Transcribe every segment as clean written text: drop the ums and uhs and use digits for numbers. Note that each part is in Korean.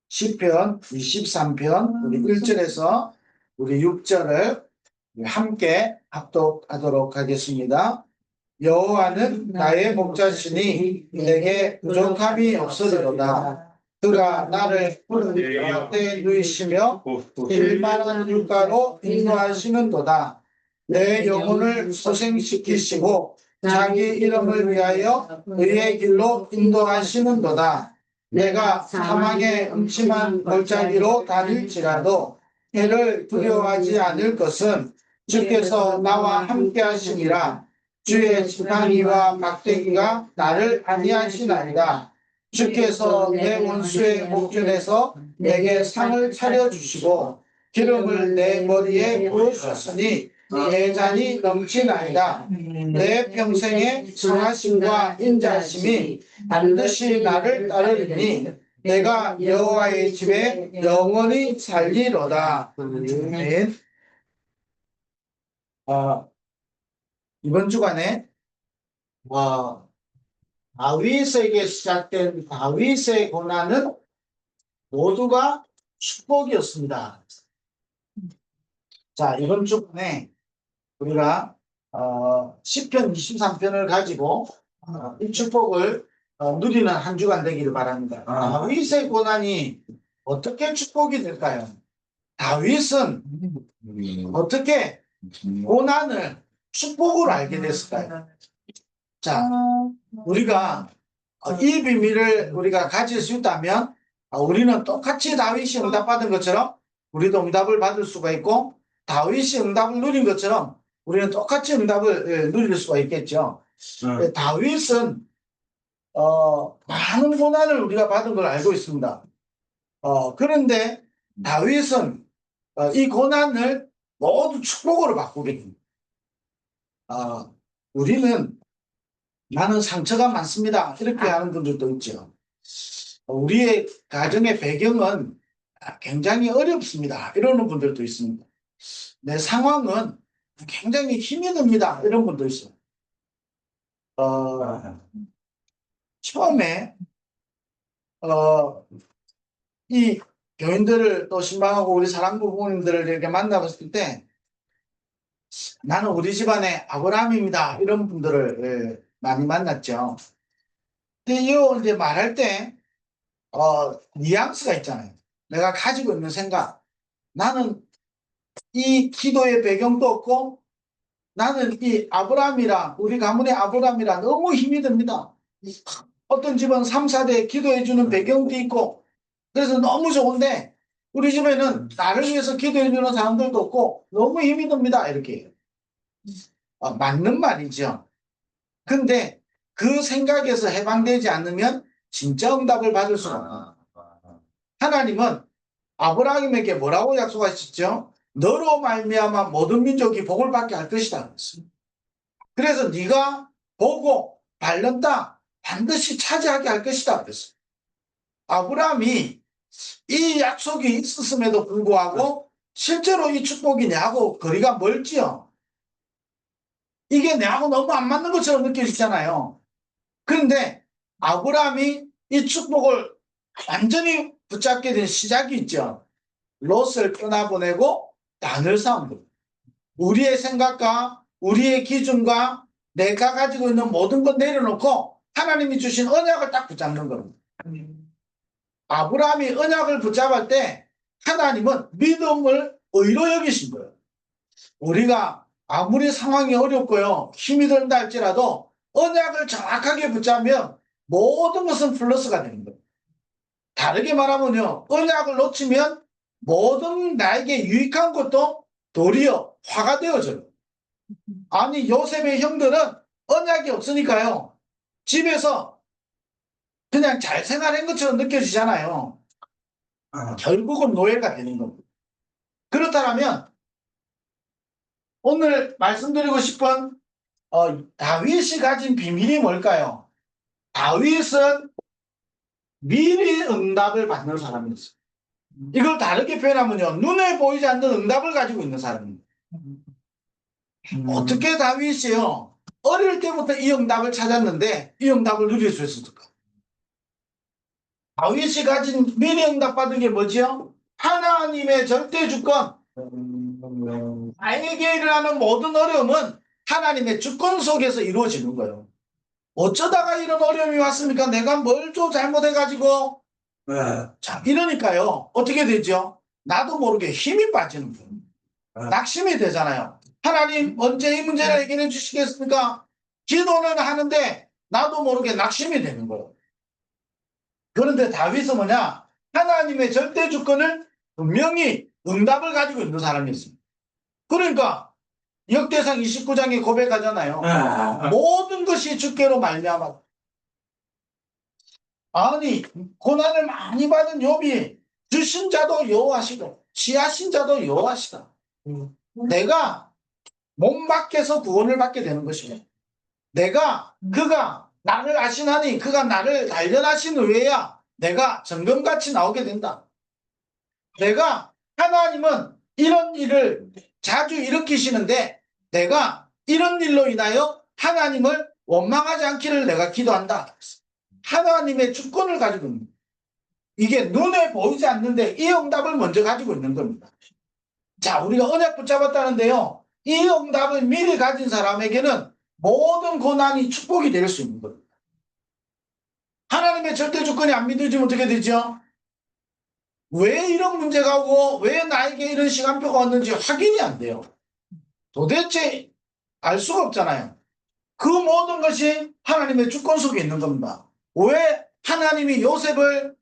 시편 23편 우리 1절에서 우리 6절을 함께 합독하도록 하겠습니다. 여호와는 나의 목자시니 내게 부족함이 없으리로다. 그가 나를 푸른 곁에 누이시며 길만한 물가로 인도하시는도다. 내 영혼을 소생시키시고 자기 이름을 위하여 의의 길로 인도하시는도다. 내가 사망의 음침한 골짜기로 다닐지라도 해를 두려워하지 않을 것은 주께서 나와 함께 하시니라. 주의 지팡이와 막대기가 나를 안위하시나이다. 주께서 내 원수의 목전에서 내게 상을 차려주시고 기름을 내 머리에 부으셨으니 내 잔이 넘치나이다. 내 평생의 선하심과 인자심이 반드시 나를 따르리니 내가 여호와의 집에 영원히 살리로다. 아멘. 이번 주간에 다윗에게 시작된 다윗의 고난은 모두가 축복이었습니다. 자, 이번 주간에 우리가 시편 23편을 가지고 이 축복을 누리는 한 주간 되기를 바랍니다. 다윗의 고난이 어떻게 축복이 될까요? 다윗은 어떻게 고난을 축복으로 알게 됐을까요? 자, 우리가 이 비밀을 우리가 가질 수 있다면 우리는 똑같이 다윗이 응답받은 것처럼 우리도 응답을 받을 수가 있고 다윗이 응답을 누린 것처럼 우리는 똑같이 응답을 누릴 수가 있겠죠. 다윗은 많은 고난을 우리가 받은 걸 알고 있습니다. 그런데 다윗은 이 고난을 모두 축복으로 바꾸게 됩니다. 우리는 나는 상처가 많습니다. 이렇게 하는 분들도 있죠. 우리의 가정의 배경은 굉장히 어렵습니다. 이러는 분들도 있습니다. 내 상황은 굉장히 힘이 듭니다. 이런 분도 있어요. 처음에 이 교인들을 또 신방하고 우리 사랑부 부모님들을 이렇게 만나봤을 때 나는 우리 집안의 아브라함입니다. 이런 분들을 많이 만났죠. 근데 이제 말할 때 뉘앙스가 있잖아요. 내가 가지고 있는 생각. 나는 이 기도의 배경도 없고 나는 이 아브라함이랑 우리 가문의 아브라함이랑 너무 힘이 듭니다. 어떤 집은 3, 4대 기도해주는 배경도 있고 그래서 너무 좋은데 우리 집에는 나를 위해서 기도해주는 사람들도 없고 너무 힘이 듭니다. 이렇게 맞는 말이죠. 근데 그 생각에서 해방되지 않으면 진짜 응답을 받을 수가 없어요. 하나님은 아브라함에게 뭐라고 약속하셨죠? 너로 말미암아 모든 민족이 복을 받게 할 것이다. 그래서 네가 보고 밟는 땅 반드시 차지하게 할 것이다. 그랬어요. 아브라함이 이 약속이 있었음에도 불구하고 실제로 이 축복이 내하고 거리가 멀지요. 이게 내하고 너무 안 맞는 것처럼 느껴지잖아요. 그런데 아브라함이 이 축복을 완전히 붙잡게 된 시작이 있죠. 롯을 떠나보내고 단을 쌓은 것. 우리의 생각과 우리의 기준과 내가 가지고 있는 모든 것 내려놓고 하나님이 주신 언약을 딱 붙잡는 겁니다. 아브라함이 언약을 붙잡을 때 하나님은 믿음을 의로 여기신 거예요. 우리가 아무리 상황이 어렵고요 힘이 든다 할지라도 언약을 정확하게 붙잡으면 모든 것은 플러스가 되는 거예요. 다르게 말하면요 언약을 놓치면 모든 나에게 유익한 것도 도리어 화가 되어져요. 아니 요셉의 형들은 언약이 없으니까요 집에서 그냥 잘 생활한 것처럼 느껴지잖아요. 결국은 노예가 되는 겁니다. 그렇다면 오늘 말씀드리고 싶은 다윗이 가진 비밀이 뭘까요? 다윗은 미리 응답을 받는 사람이었어요. 이걸 다르게 표현하면요 눈에 보이지 않는 응답을 가지고 있는 사람입니다. 어떻게 다윗이요? 어릴 때부터 이 응답을 찾았는데 이 응답을 누릴 수 있었을까? 다윗이 가진 미리 응답받은 게 뭐지요? 하나님의 절대 주권. 나에게 일어나는 모든 어려움은 하나님의 주권 속에서 이루어지는 거예요. 어쩌다가 이런 어려움이 왔습니까? 내가 뭘 또 잘못해가지고. 네. 자, 이러니까요. 어떻게 되죠? 나도 모르게 힘이 빠지는 거예요. 낙심이 되잖아요. 하나님 언제 이 문제를 해결해 주시겠습니까? 기도는 하는데 나도 모르게 낙심이 되는 거예요. 그런데 다윗은 뭐냐? 하나님의 절대 주권을 분명히 응답을 가지고 있는 사람이었습니다. 그러니까 역대상 29장에 고백하잖아요. 모든 것이 주께로 말미암아. 아니 고난을 많이 받은 욥이 주신 자도 여호와시고 취하신 자도 여호와시다. 내가 몸 밖에서 구원을 받게 되는 것이고 그가 나를 아시나니 그가 나를 단련하신 후에야 내가 정금같이 나오게 된다. 하나님은 이런 일을 자주 일으키시는데 내가 이런 일로 인하여 하나님을 원망하지 않기를 내가 기도한다. 하나님의 주권을 가지고 있는 거예요. 이게 눈에 보이지 않는데 이 응답을 먼저 가지고 있는 겁니다. 자, 우리가 언약 붙잡았다는데요. 이 응답을 미리 가진 사람에게는 모든 고난이 축복이 될 수 있는 겁니다. 하나님의 절대 주권이 안 믿어지면 어떻게 되죠? 왜 이런 문제가 오고 왜 나에게 이런 시간표가 왔는지 확인이 안 돼요. 도대체 알 수가 없잖아요. 그 모든 것이 하나님의 주권 속에 있는 겁니다. 왜 하나님이 요셉을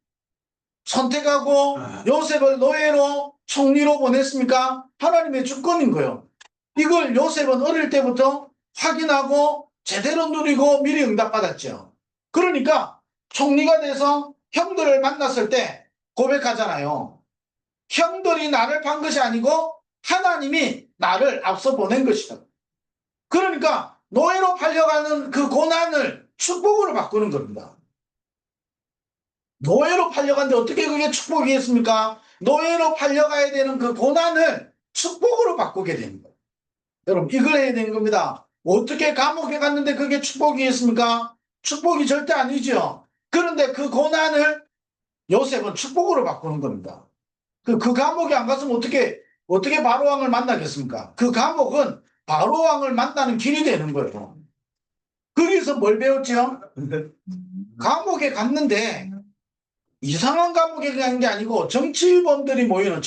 선택하고 요셉을 노예로 총리로 보냈습니까? 하나님의 주권인 거예요. 이걸 요셉은 어릴 때부터 확인하고 제대로 누리고 미리 응답받았죠. 그러니까 총리가 돼서 형들을 만났을 때 고백하잖아요. 형들이 나를 판 것이 아니고 하나님이 나를 앞서 보낸 것이다. 그러니까 노예로 팔려가는 그 고난을 축복으로 바꾸는 겁니다. 노예로 팔려갔는데 어떻게 그게 축복이겠습니까? 노예로 팔려가야 되는 그 고난을 축복으로 바꾸게 되는 거예요. 여러분 이걸 해야 되는 겁니다. 어떻게 감옥에 갔는데 그게 축복이겠습니까? 축복이 절대 아니죠. 그런데 그 고난을 요셉은 축복으로 바꾸는 겁니다. 그 감옥에 안 갔으면 어떻게 바로왕을 만나겠습니까? 그 감옥은 바로왕을 만나는 길이 되는 거예요. 거기서 뭘 배웠죠? 감옥에 갔는데 이상한 감옥에 가는 게 아니고 정치인들이 모이는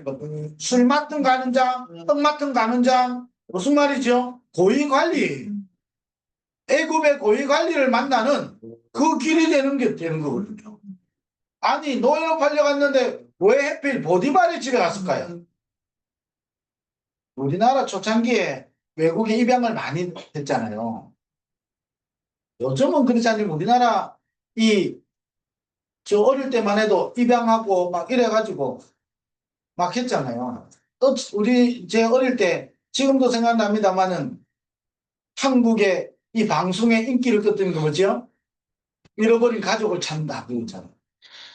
거예요. 술 맡은 가는 장, 떡 맡은 가는 장. 무슨 말이죠? 고위관리. 애굽의 고위관리를 만나는 그 길이 되는 거거든요. 아니 노예로 팔려갔는데 왜 하필 보디발의 집에 갔을까요? 우리나라 초창기에 외국에 입양을 많이 했잖아요. 요즘은 그렇지 않지만 우리나라 저 어릴 때만 해도 입양하고 막 이래가지고 막 했잖아요. 또 제 어릴 때 지금도 생각납니다만은 한국의 이 방송의 인기를 끄던 거 뭐죠? 잃어버린 가족을 찾는다 그랬잖아요.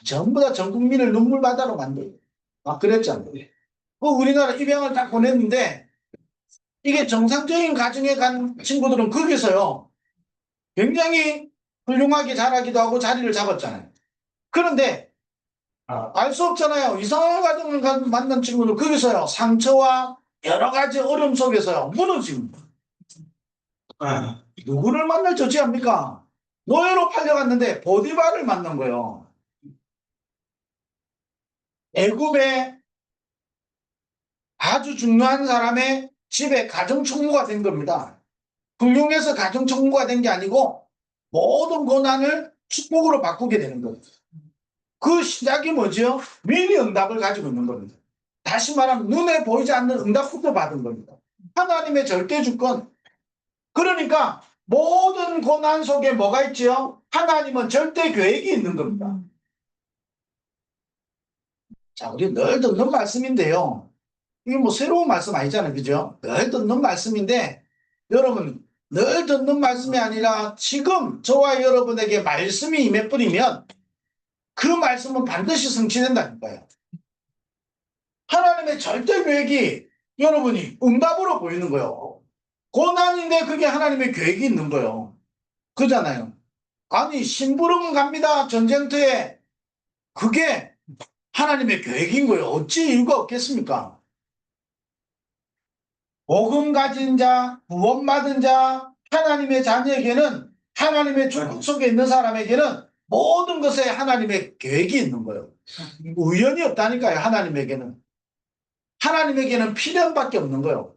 전부 다 전 국민을 눈물바다로 만들고 막 그랬잖아요. 우리나라 입양을 딱 보냈는데 이게 정상적인 가정에 간 친구들은 거기서요 굉장히 훌륭하게 자라기도 하고 자리를 잡았잖아요. 그런데 알 수 없잖아요. 이상한 가정을 만난 친구는 거기서요 상처와 여러 가지 어려움 속에서요 무너집니다. 누구를 만날 처지합니까? 노예로 팔려갔는데 보디발을 만난 거예요. 애굽의 아주 중요한 사람의 집에 가정총무가 된 겁니다. 훌륭해서 가정총무가 된 게 아니고 모든 고난을 축복으로 바꾸게 되는 거예요. 그 시작이 뭐죠? 미리 응답을 가지고 있는 겁니다. 다시 말하면 눈에 보이지 않는 응답부터 받은 겁니다. 하나님의 절대 주권. 그러니까 모든 고난 속에 뭐가 있죠? 하나님은 절대 계획이 있는 겁니다. 자, 우리 늘 듣는 말씀인데요. 이게 뭐 새로운 말씀 아니잖아요. 그죠? 늘 듣는 말씀인데 여러분 늘 듣는 말씀이 아니라 지금 저와 여러분에게 말씀이 임해버리면 그 말씀은 반드시 성취된다니까요. 하나님의 절대 계획이 여러분이 응답으로 보이는 거예요. 고난인데 그게 하나님의 계획이 있는 거예요. 그잖아요. 아니 심부름 갑니다. 전쟁터에 그게 하나님의 계획인 거예요. 어찌 이유가 없겠습니까? 복음 가진 자, 구원 받은 자, 하나님의 자녀에게는 하나님의 축복 속에 있는 사람에게는 모든 것에 하나님의 계획이 있는 거예요. 우연이 없다니까요. 하나님에게는. 하나님에게는 필연밖에 없는 거예요.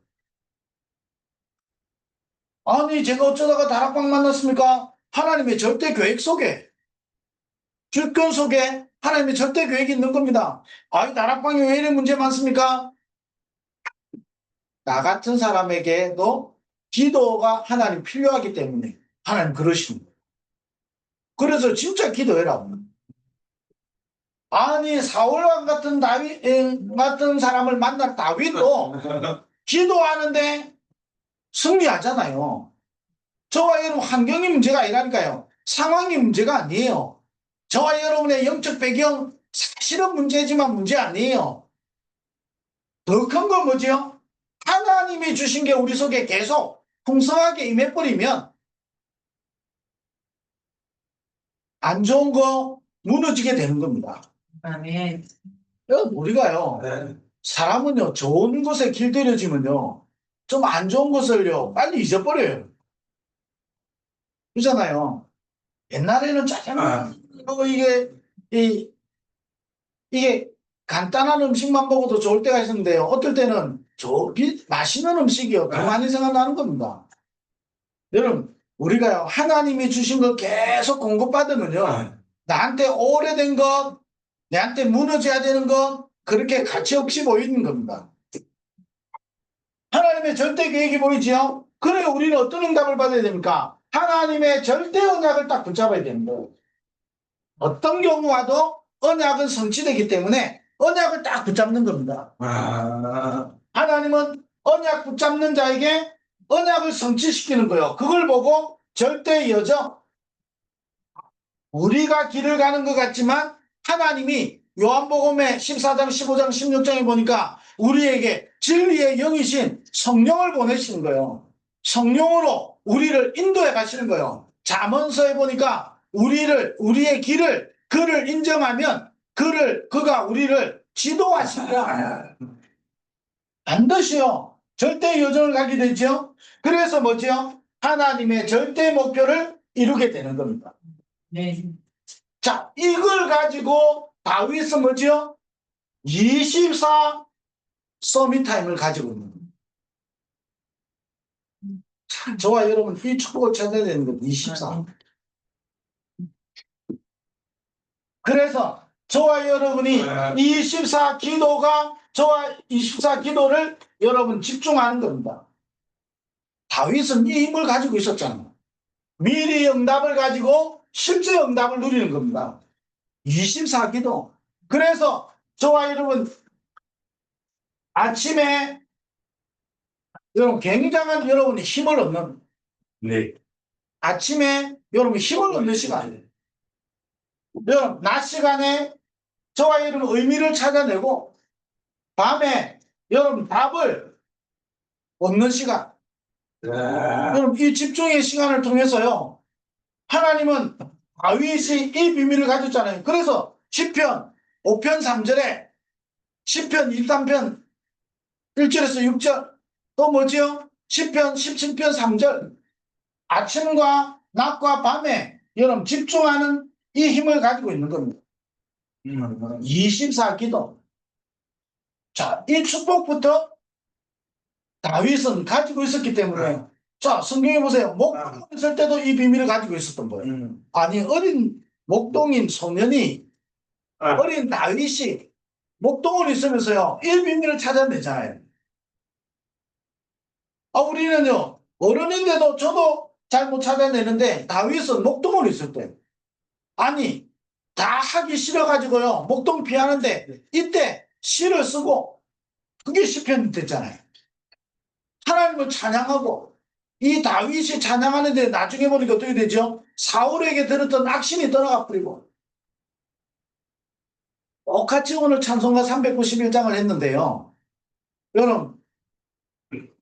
아니 제가 어쩌다가 다락방 만났습니까? 하나님의 절대 계획 속에, 주권 속에 하나님의 절대 계획이 있는 겁니다. 아니 다락방이 왜 이렇게 문제 많습니까? 나 같은 사람에게도 기도가 하나님 필요하기 때문에 하나님 그러십니다. 그래서 진짜 기도해라. 아니 사울왕 같은 다윗 같은 사람을 만난 다윗도 기도하는데 승리하잖아요. 저와 여러분 환경이 문제가 아니라니까요. 상황이 문제가 아니에요. 저와 여러분의 영적 배경 사실은 문제지만 문제 아니에요. 더 큰 건 뭐지요? 하나님이 주신 게 우리 속에 계속 풍성하게 임해버리면 안 좋은 거 무너지게 되는 겁니다. 아멘. 우리가요, 사람은요, 좋은 것에 길들여지면요, 좀 안 좋은 것을요, 빨리 잊어버려요. 그렇잖아요. 옛날에는 짜장면, 이게, 이게 간단한 음식만 먹어도 좋을 때가 있었는데요. 어떨 때는 맛있는 음식이요. 더 많이 생각나는 겁니다. 여러분, 우리가요, 하나님이 주신 걸 계속 공급받으면요, 나한테 오래된 것, 내한테 무너져야 되는 것, 그렇게 가치 없이 보이는 겁니다. 하나님의 절대 계획이 보이지요? 그래, 우리는 어떤 응답을 받아야 됩니까? 하나님의 절대 언약을 딱 붙잡아야 되는 거예요. 어떤 경우 와도 언약은 성취되기 때문에 언약을 딱 붙잡는 겁니다. 하나님은 언약 붙잡는 자에게 언약을 성취시키는 거예요. 그걸 보고 절대 여정, 우리가 길을 가는 것 같지만 하나님이 요한복음의 14장, 15장, 16장에 보니까 우리에게 진리의 영이신 성령을 보내시는 거예요. 성령으로 우리를 인도해 가시는 거예요. 잠언서에 보니까 우리의 길을, 그를 인정하면 그가 우리를 지도하신다. 반드시요. 절대 여정을 가게 되죠. 그래서 뭐죠? 하나님의 절대 목표를 이루게 되는 겁니다. 네. 자, 이걸 가지고 다윗은 뭐죠? 24 서밋타임을 가지고 있는 겁니다. 참, 저와 여러분 이 축복을 찾아야 되는 겁니다. 24. 그래서 저와 여러분이 24 기도가, 저와 24 기도를 여러분 집중하는 겁니다. 다윗은 이 힘을 가지고 있었잖아요. 미리 응답을 가지고 실제 응답을 누리는 겁니다. 24 기도. 그래서 저와 여러분 아침에 여러분 굉장한 여러분이 힘을 얻는, 네. 아침에 여러분 힘을 얻는 시간이에요. 여러분 낮 시간에 저와 여러분 의미를 찾아내고 밤에 여러분 답을 얻는 시간. 여러분 이 집중의 시간을 통해서요, 하나님은 다윗이 이 비밀을 가졌잖아요. 그래서 시편 5편 3절에 시편 23편 1절에서 6절, 또 뭐지요? 시편 17편 3절, 아침과 낮과 밤에 여러분 집중하는 이 힘을 가지고 있는 겁니다. 24 기도. 자, 이 축복부터 다윗은 가지고 있었기 때문에, 자, 성경에 보세요. 목동에 있을 때도 이 비밀을 가지고 있었던 거예요. 아니, 어린 목동인 소년이, 어린 다윗이 목동을 있으면서요, 이 비밀을 찾아내잖아요. 우리는요, 어른인데도 저도 잘 못 찾아내는데, 다윗은 목동을 있을 때, 아니, 다 하기 싫어가지고요, 목동 피하는데, 이때 시를 쓰고, 그게 시편이 됐잖아요. 하나님을 찬양하고, 이 다윗이 찬양하는데 나중에 보니까 어떻게 되죠? 사울에게 들었던 악신이 떠나가 버리고, 똑같이 오늘 찬송가 391장을 했는데요. 여러분,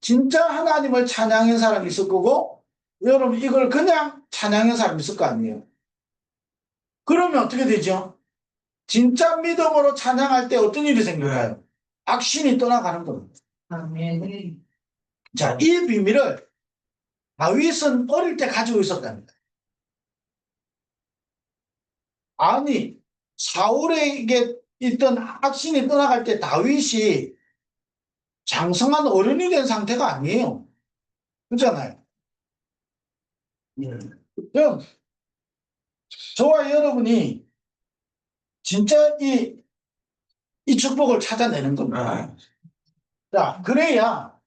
진짜 하나님을 찬양한 사람이 있을 거고, 여러분 이걸 그냥 찬양한 사람이 있을 거 아니에요. 그러면 어떻게 되죠? 진짜 믿음으로 찬양할 때 어떤 일이 생길까요? 악신이 떠나가는 겁니다. 아멘. 자, 이 비밀을 다윗은 어릴 때 가지고 있었답니다. 아니, 사울에게 있던 악신이 떠나갈 때 다윗이 장성한 어른이 된 상태가 아니에요. 그렇잖아요. 그럼 저와 여러분이 진짜 이 축복을 찾아내는 겁니다. 자, 그래야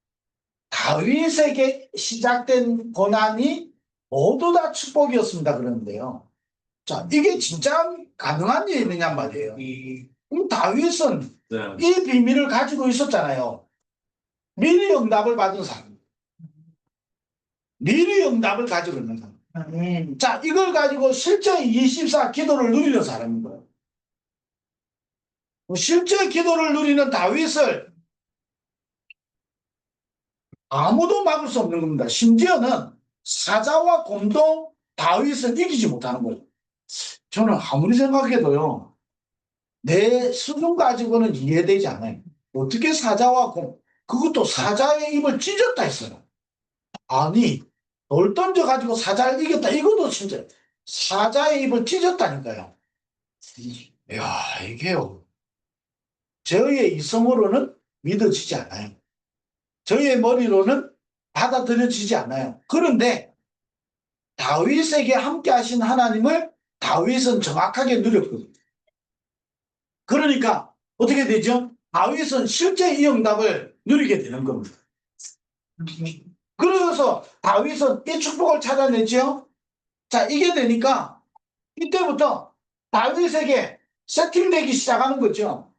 다윗에게 시작된 고난이 모두 다 축복이었습니다. 그러는데요. 자, 이게 진짜 가능한 일이냐 말이에요. 그럼 다윗은 이 비밀을 가지고 있었잖아요. 미리 응답을 받은 사람. 미리 응답을 가지고 있는 사람. 아멘. 자, 이걸 가지고 실제 24 기도를 누리는 사람인 거예요. 실제 기도를 누리는 다윗을 아무도 막을 수 없는 겁니다. 심지어는 사자와 곰도 다윗을 이기지 못하는 거예요. 저는 아무리 생각해도요, 내 수준 가지고는 이해되지 않아요. 어떻게 사자와 곰, 그것도 사자의 입을 찢었다 했어요. 아니, 돌 던져가지고 사자를 이겼다. 이것도 진짜 사자의 입을 찢었다니까요. 이야, 이게요. 저희의 이성으로는 믿어지지 않아요. 저희의 머리로는 받아들여지지 않아요. 그런데 다윗에게 함께 하신 하나님을 다윗은 정확하게 누렸거든요. 그러니까 어떻게 되죠? 다윗은 실제 이 응답을 누리게 되는 겁니다. 그래서 다윗은 이 축복을 찾아내죠. 자, 이게 되니까 이때부터 다윗에게 세팅되기 시작하는 거죠.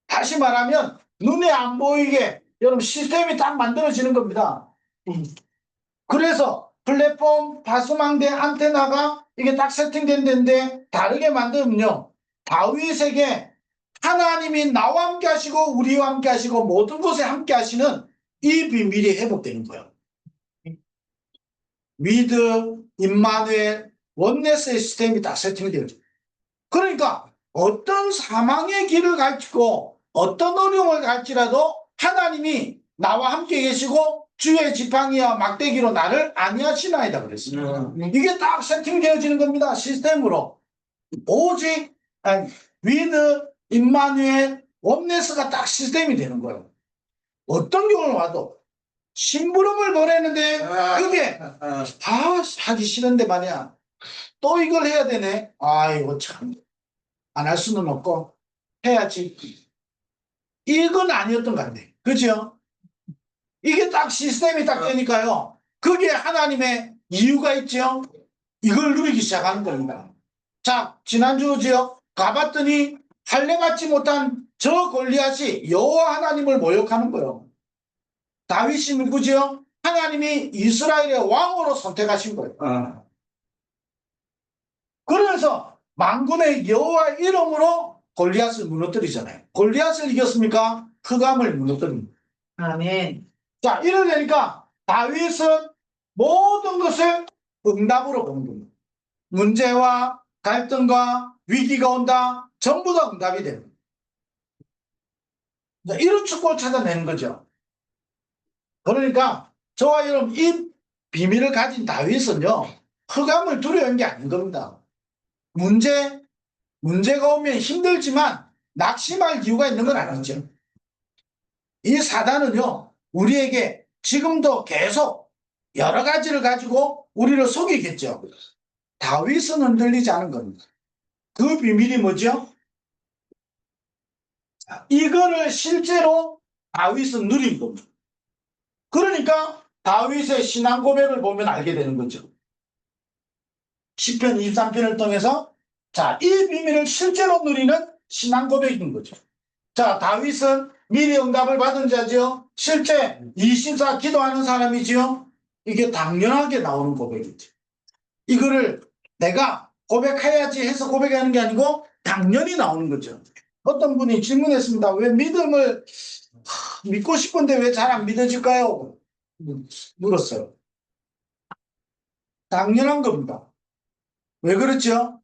다시 말하면 눈에 안 보이게 여러분 시스템이 딱 만들어지는 겁니다. 그래서 플랫폼, 파수망대, 안테나가 이게 딱 세팅된 데인데 다르게 만들면요. 다윗에게 하나님이 나와 함께 하시고 우리와 함께 하시고 모든 곳에 함께 하시는 이 비밀이 회복되는 거예요. 위드, 임마누엘, 원네스의 시스템이 다 세팅되어 있죠. 그러니까 어떤 사망의 길을 갈지고 어떤 어려움을 갈지라도 하나님이 나와 함께 계시고 주의 지팡이와 막대기로 나를 안위하시나이다 그랬어요. 이게 딱 세팅되어지는 겁니다. 시스템으로. 오직 위드, 임마누엘, 원네스가 딱 시스템이 되는 거예요. 어떤 경우를 와도 심부름을 보내는데 그게 하기 싫은데 말이야. 또 이걸 해야 되네. 아이고 참. 안 할 수는 없고 해야지. 이건 아니었던 것 같네. 그죠? 이게 딱 시스템이 딱 되니까요. 그게 하나님의 이유가 있죠. 이걸 누리기 시작하는 겁니다. 자, 지난주죠. 가봤더니 할례받지 못한 저 골리앗이 여호와 하나님을 모욕하는 거예요. 다윗이 누구죠? 하나님이 이스라엘의 왕으로 선택하신 거예요. 그래서 만군의 여호와 이름으로 골리앗을 무너뜨리잖아요. 골리앗을 이겼습니까? 흑암을 무너뜨립니다. 아멘. 자, 이러니까 다윗은 모든 것을 응답으로 보는 겁니다. 문제와 갈등과 위기가 온다. 전부 다 응답이 됩니다. 자, 이런 축복을 찾아내는 거죠. 그러니까 저와 여러분 이 비밀을 가진 다윗은요. 흑암을 두려운 게 아닌 겁니다. 문제가 오면 힘들지만 낙심할 이유가 있는 건 아니죠. 이 사단은요, 우리에게 지금도 계속 여러 가지를 가지고 우리를 속이겠죠. 다윗은 흔들리지 않은 겁니다. 그 비밀이 뭐죠? 이거를 실제로 다윗은 누린 겁니다. 그러니까 다윗의 신앙 고백을 보면 알게 되는 거죠. 시편 23편을 통해서 자, 이 비밀을 실제로 누리는 신앙 고백인 거죠. 자, 다윗은 미리 응답을 받은 자지요. 실제 24 기도하는 사람이지요. 이게 당연하게 나오는 고백이죠. 이거를 내가 고백해야지 해서 고백하는 게 아니고 당연히 나오는 거죠. 어떤 분이 질문했습니다. 왜 믿음을 믿고 싶은데 왜 잘 안 믿어질까요? 물었어요. 당연한 겁니다. 왜 그렇죠?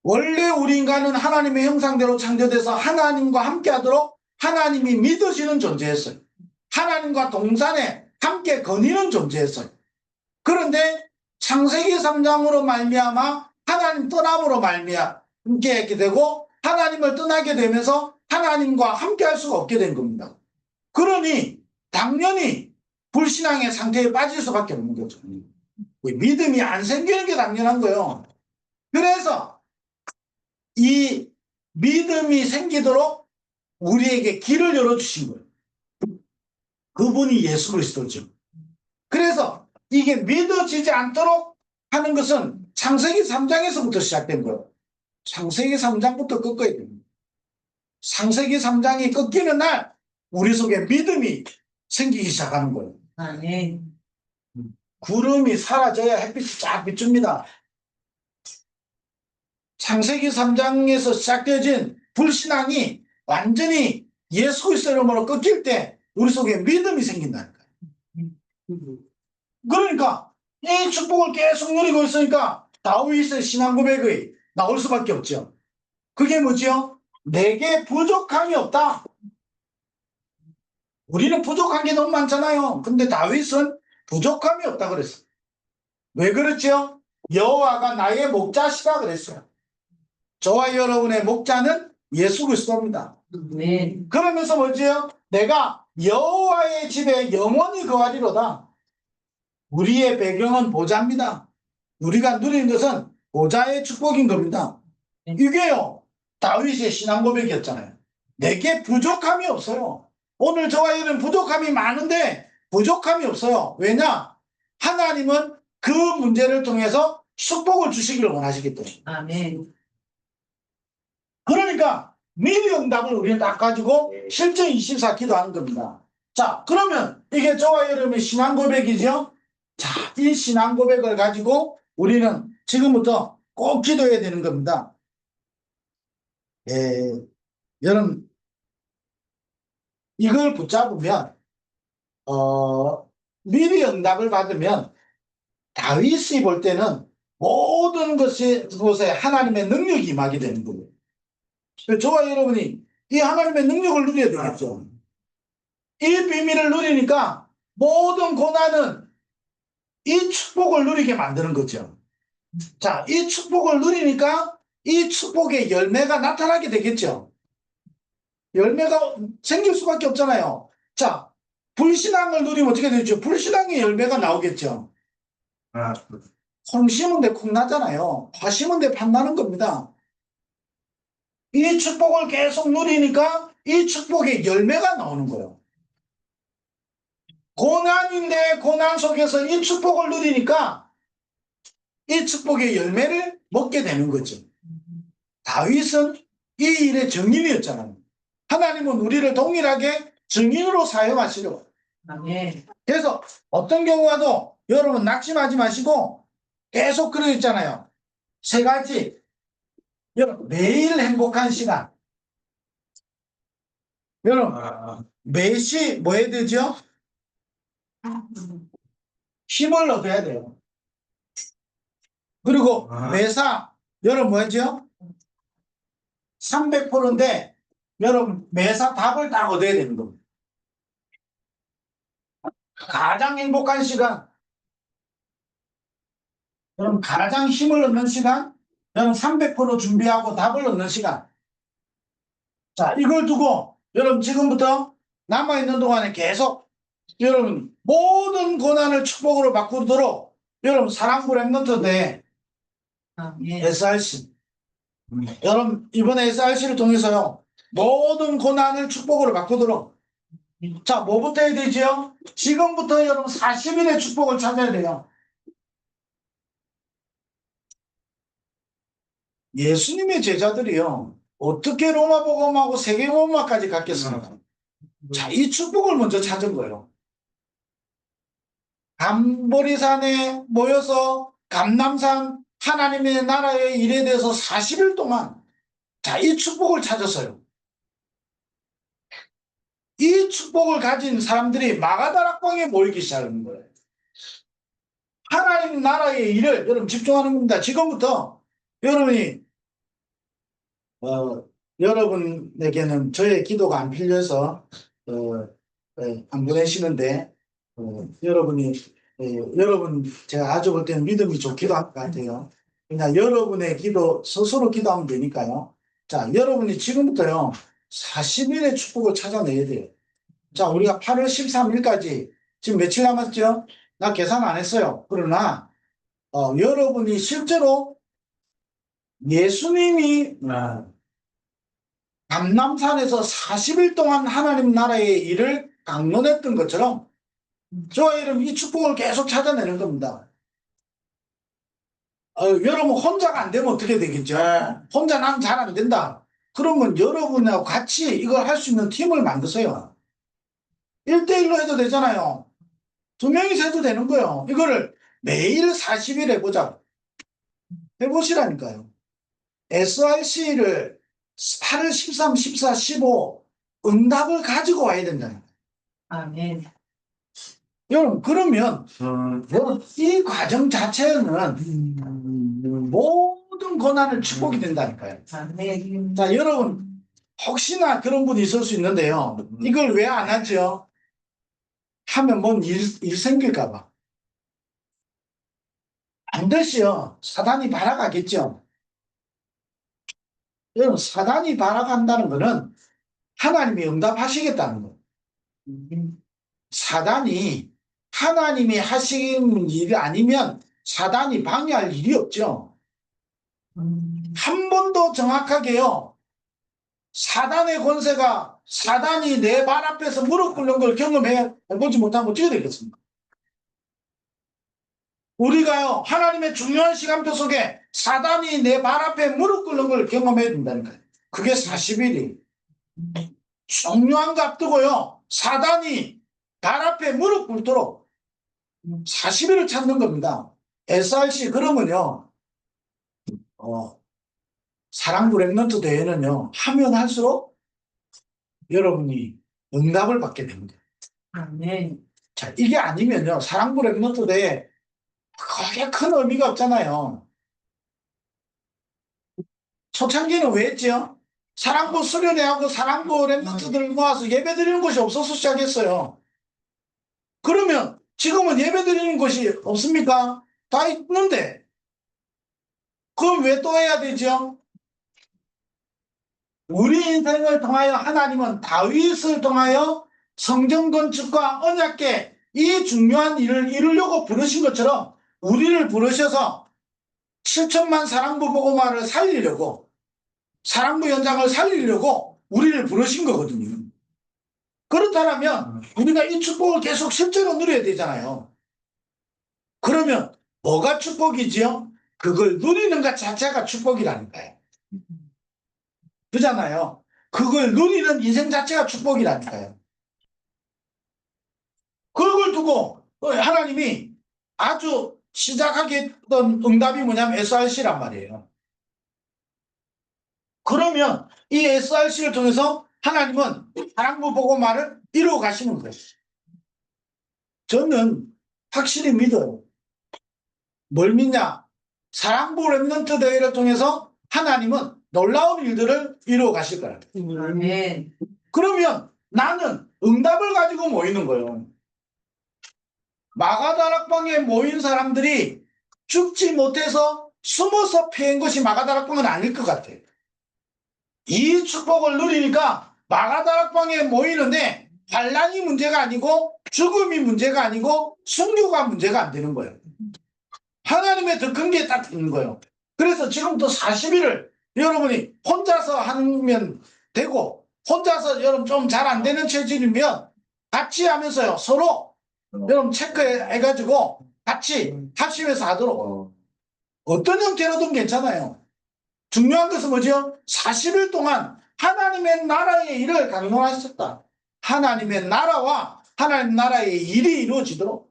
원래 우리 인간은 하나님의 형상대로 창조돼서 하나님과 함께하도록 하나님이 믿어지는 존재였어요. 하나님과 동산에 함께 거니는 존재였어요. 그런데 창세기 3장으로 말미암아 하나님 떠남으로 말미암아 함께했게 되고 하나님을 떠나게 되면서 하나님과 함께할 수가 없게 된 겁니다. 그러니 당연히 불신앙의 상태에 빠질 수밖에 없는 거죠. 믿음이 안 생기는 게 당연한 거예요. 그래서 이 믿음이 생기도록 우리에게 길을 열어주신 거예요. 그분이 예수 그리스도죠. 그래서 이게 믿어지지 않도록 하는 것은 창세기 3장에서부터 시작된 거예요. 창세기 3장부터 꺾어야 됩니다. 창세기 3장이 꺾이는 날 우리 속에 믿음이 생기기 시작하는 거예요. 아멘. 구름이 사라져야 햇빛이 쫙 비춥니다. 창세기 3장에서 시작되어진 불신앙이 완전히 예수 그리스도 이름으로 꺾일 때 우리 속에 믿음이 생긴다니까요. 그러니까 이 축복을 계속 누리고 있으니까 다윗의 신앙 고백이 나올 수밖에 없죠. 그게 뭐지요? 내게 부족함이 없다. 우리는 부족한 게 너무 많잖아요. 근데 다윗은 부족함이 없다 그랬어요. 왜 그렇죠? 여호와가 나의 목자시다 그랬어요. 저와 여러분의 목자는 예수 그리스도입니다. 아멘. 그러면서 뭐지요? 내가 여호와의 집에 영원히 거하리로다. 우리의 배경은 보좌입니다. 우리가 누리는 것은 보좌의 축복인 겁니다. 이게요, 다윗의 신앙 고백이었잖아요. 내게 부족함이 없어요. 오늘 저와 여러분 부족함이 많은데 부족함이 없어요. 왜냐? 하나님은 그 문제를 통해서 축복을 주시기를 원하시기 때문에. 아멘. 그러니까 미리 응답을 우리는 딱 가지고 실전 24 기도하는 겁니다. 자, 그러면 이게 저와 여러분의 신앙 고백이죠. 자, 이 신앙 고백을 가지고 우리는 지금부터 꼭 기도해야 되는 겁니다. 여러분 이걸 붙잡으면 미리 응답을 받으면 다윗이 볼 때는 모든 곳에 하나님의 능력이 임하게 되는 거예요. 저와 여러분이 이 하나님의 능력을 누려야 되겠죠. 이 비밀을 누리니까 모든 고난은 이 축복을 누리게 만드는 거죠. 자, 이 축복을 누리니까 이 축복의 열매가 나타나게 되겠죠. 열매가 생길 수밖에 없잖아요. 자, 불신앙을 누리면 어떻게 되죠? 불신앙의 열매가 나오겠죠. 콩 심은 데 콩 나잖아요. 파 심은 데 팥 나는 겁니다. 이 축복을 계속 누리니까 이 축복의 열매가 나오는 거예요. 고난인데 고난 속에서 이 축복을 누리니까 이 축복의 열매를 먹게 되는 거죠. 다윗은 이 일의 증인이었잖아요. 하나님은 우리를 동일하게 증인으로 사용하시려고. 아멘. 그래서 어떤 경우와도 여러분 낙심하지 마시고 계속 그러고 있잖아요. 세 가지. 여러분 매일 행복한 시간. 여러분 매시 뭐 해야 되죠? 힘을 얻어야 돼요. 그리고 매사 여러분 뭐죠? 300%인데 여러분 매사 답을 딱 얻어야 되는 겁니다. 가장 행복한 시간, 여러분 가장 힘을 얻는 시간, 여러분 300% 준비하고 답을 얻는 시간. 자, 이걸 두고 여러분 지금부터 남아있는 동안에 계속 여러분 모든 고난을 축복으로 바꾸도록 여러분 사랑부 랩런트 대 아멘. SRC 여러분 이번에 SRC를 통해서요 모든 고난을 축복으로 바꾸도록 자 뭐부터 해야 되지요? 지금부터 여러분 40일의 축복을 찾아야 돼요. 예수님의 제자들이요 어떻게 로마복음하고 세계복음화까지 갔겠습니까? 자, 이 축복을 먼저 찾은 거예요. 감보리산에 모여서 감남산 하나님의 나라의 일에 대해서 40일 동안 자, 이 축복을 찾았어요. 이 축복을 가진 사람들이 마가다락방에 모이기 시작하는 거예요. 하나님 나라의 일을 여러분 집중하는 겁니다. 지금부터 여러분이 여러분에게는 저의 기도가 안 필요해서 안 보내시는데 여러분이 여러분 제가 아주 볼 때는 믿음이 좋기도 할 것 같아요. 그냥 여러분의 기도 스스로 기도하면 되니까요. 자, 여러분이 지금부터요 40일의 축복을 찾아내야 돼요. 자, 우리가 8월 13일까지 지금 며칠 남았죠? 나 계산 안 했어요. 그러나 여러분이 실제로 예수님이 감남산에서 40일 동안 하나님 나라의 일을 강론했던 것처럼 저와 여러분 이 축복을 계속 찾아내는 겁니다. 여러분 혼자가 안 되면 어떻게 되겠죠? 혼자 난 잘 안 된다. 그러면 여러분하고 같이 이걸 할 수 있는 팀을 만드세요. 1대1로 해도 되잖아요. 두 명이서 해도 되는 거예요. 이거를 매일 40일 해보자. 해보시라니까요. SRC를 8월 13, 14, 15 응답을 가지고 와야 된다는 거예요. 아멘. 여러분 그러면 여러분 이 과정 자체는 모든 고난을 축복이 된다니까요. 아멘. 자, 여러분 혹시나 그런 분이 있을 수 있는데요. 이걸 왜 안 하죠? 하면 뭔 일 생길까 봐. 반드시요. 사단이 발악하겠죠. 여러분 사단이 발악한다는 거는 하나님이 응답하시겠다는 거예요. 사단이 하나님이 하시는 일이 아니면 사단이 방해할 일이 없죠. 한 번도 정확하게요. 사단의 권세가 사단이 내 발 앞에서 무릎 꿇는 걸 경험해 보지 못하면 어떻게 되겠습니까? 우리가요, 하나님의 중요한 시간표 속에 사단이 내 발 앞에 무릎 꿇는 걸 경험해야 된다는 거예요. 그게 40일이. 중요한 거 앞두고요, 사단이 발 앞에 무릎 꿇도록 40일을 찾는 겁니다. SRC 그러면요, 사랑부 랩런트 대회는요, 하면 할수록 여러분이 응답을 받게 됩니다. 아멘. 자, 이게 아니면요, 사랑부 랩런트 대회 그게 큰 의미가 없잖아요. 초창기는 왜 했죠? 사랑부 수련회하고 사랑부 랩런트들을 모아서 예배 드리는 곳이 없어서 시작했어요. 그러면 지금은 예배 드리는 곳이 없습니까? 다 있는데 그럼 왜 또 해야 되죠? 우리 인생을 통하여 하나님은 다윗을 통하여 성전 건축과 언약궤 이 중요한 일을 이루려고 부르신 것처럼 우리를 부르셔서 7천만 사랑부 복음화를 살리려고 사랑부 현장을 살리려고 우리를 부르신 거거든요. 그렇다면 우리가 이 축복을 계속 실제로 누려야 되잖아요. 그러면 뭐가 축복이지요? 그걸 누리는 것 자체가 축복이라니까요. 그잖아요. 그걸 누리는 인생 자체가 축복이라니까요. 그걸 두고 하나님이 아주 시작하게 했던 응답이 뭐냐면 SRC란 말이에요. 그러면 이 SRC를 통해서 하나님은 사랑부 복음화를 이루어 가시는 거예요. 저는 확실히 믿어요. 뭘 믿냐? 사랑부 랩런트 대회를 통해서 하나님은 놀라운 일들을 이루어 가실 거예요. 아멘. 그러면 나는 응답을 가지고 모이는 거예요. 마가다락방에 모인 사람들이 죽지 못해서 숨어서 패인 것이 마가다락방은 아닐 것 같아요. 이 축복을 누리니까 마가다락방에 모이는데 환난이 문제가 아니고 죽음이 문제가 아니고 순교가 문제가 안 되는 거예요. 하나님의 더 큰 게 딱 있는 거예요. 그래서 지금부터 40일을 여러분이 혼자서 하면 되고 혼자서 여러분 좀 잘 안 되는 체질이면 같이 하면서요. 서로 여러분 체크해가지고 같이 합심해서 하도록 어떤 형태로든 괜찮아요. 중요한 것은 뭐죠? 40일 동안 하나님의 나라의 일을 강론하셨다. 하나님의 나라와 하나님 나라의 일이 이루어지도록.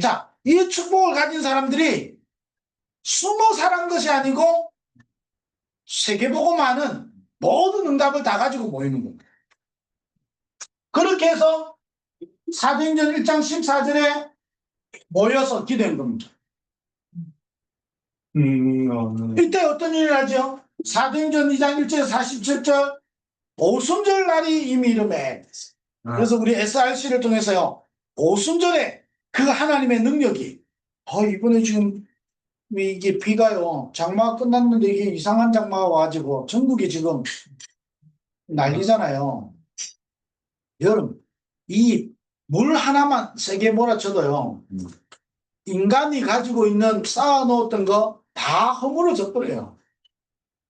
자, 이 축복을 가진 사람들이 숨어 살한 것이 아니고 세계보고만은 모든 응답을 다 가지고 모이는 겁니다. 그렇게 해서 사도행전 1장 14절에 모여서 기도한 겁니다. 이때 어떤 일을 하죠? 사도행전 2장 1절 47절 오순절 날이 이미 이름에 그래서 우리 SRC를 통해서요 오순절에 그 하나님의 능력이 이번에 지금 이게 비가요 장마가 끝났는데 이게 이상한 장마가 와가지고 전국이 지금 난리잖아요. 여러분 이 물 하나만 세게 몰아쳐도요 인간이 가지고 있는 쌓아놓았던 거 다 허물어져 버려요.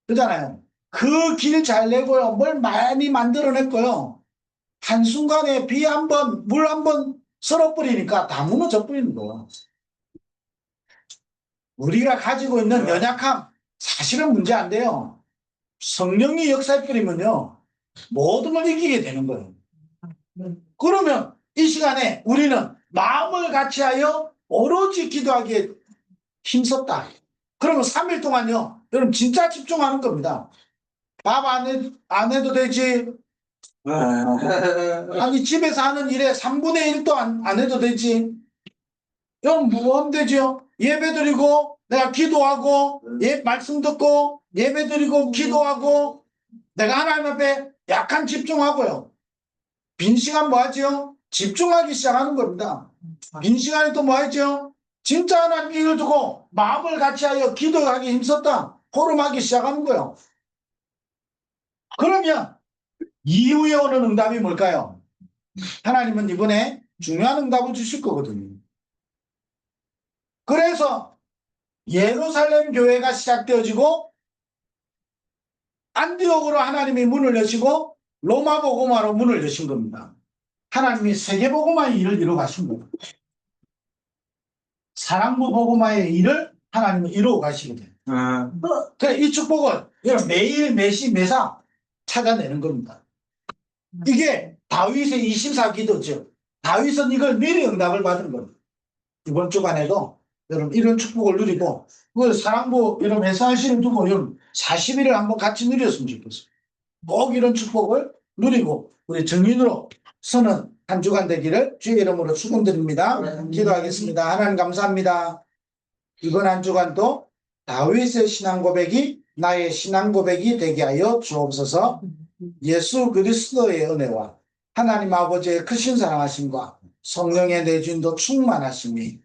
그잖아요. 그 길 잘 내고요 뭘 많이 만들어냈고요 한순간에 비 한 번, 물 한 번 썰어버리니까 다 무너져 버리는 거예요. 우리가 가지고 있는 연약함 사실은 문제 안 돼요. 성령이 역사해버리면요 모든 걸 이기게 되는 거예요. 그러면 이 시간에 우리는 마음을 같이하여 오로지 기도하기에 힘썼다. 그러면 3일 동안요 여러분 진짜 집중하는 겁니다. 밥 안 해도 되지. 아니 집에서 하는 일에 3분의 1도 안 해도 되지. 여러분 뭐 하면 되죠? 예배 드리고 내가 기도하고 말씀 듣고 예배 드리고 기도하고 내가 하나님 앞에 약간 집중하고요. 빈 시간 뭐 하죠? 집중하기 시작하는 겁니다. 빈 시간에 또 뭐 하죠? 진짜 하나님 이걸 두고 마음을 같이하여 기도하기 힘썼다. 호름하기 시작하는 거예요. 그러면 이후에 오는 응답이 뭘까요? 하나님은 이번에 중요한 응답을 주실 거거든요. 그래서 예루살렘 교회가 시작되어지고 안디옥으로 하나님이 문을 여시고 로마 복음화로 문을 여신 겁니다. 하나님이 세계 복음화의 일을 이루어 가신 거예요. 사랑부 복음화의 일을 하나님은 이루어 가시거든요. 그래 이 축복을 여러분 매일 매시 매사 찾아내는 겁니다. 이게 다윗의 24기도죠. 다윗은 이걸 미리 응답을 받은 겁니다. 이번 주간에도 여러분 이런 축복을 누리고 그 사랑부 여러분 회사하시는 두고 여러분 40일을 한번 같이 누렸으면 좋겠어요. 꼭 이런 축복을 누리고 우리 정인으로 서는 한 주간 되기를 주의 이름으로 축원드립니다. 기도하겠습니다. 하나님 감사합니다. 이번 한 주간도 다윗의 신앙 고백이 나의 신앙 고백이 되게 하여 주옵소서. 예수 그리스도의 은혜와 하나님 아버지의 크신 사랑하심과 성령의 내주인도 충만하심이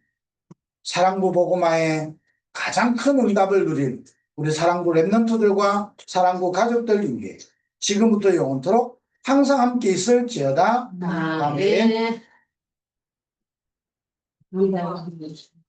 사랑부 복음화의 가장 큰 응답을 누릴 우리 사랑부 랩넌트들과 사랑부 가족들 위해 지금부터 영원토록 항상 함께 있을지어다. 아멘. 아멘.